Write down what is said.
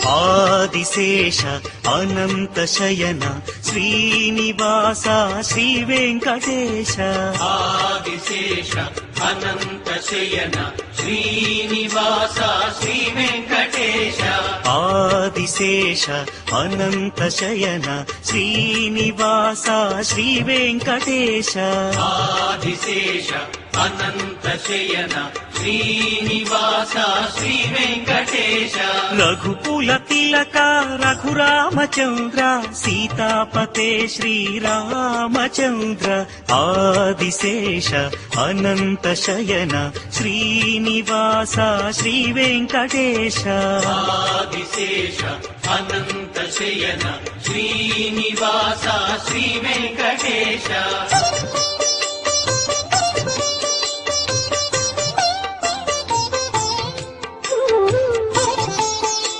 ఆదిశేష అనంత శయన శ్రీనివాస శ్రీ వెంకటేశ. ఆదిశేష అనంత శయన శ్రీనివాస శ్రీ వెంకటేశ. ఆదిశేష అనంత శయన శ్రీనివాస శ్రీ వెంకటేశ. ఆదిశేష అనంత శయన శ్రీనివాస శ్రీ వెంకటేశ. రఘుకుల తిలక రఘురామచంద్ర సీతాపతే శ్రీరామచంద్ర. ఆదిశేష అనంత శయన శ్రీనివాస శ్రీ వెంకటేశ. ఆదిశేష అనంత శయన శ్రీనివాస శ్రీ వెంకటేశ.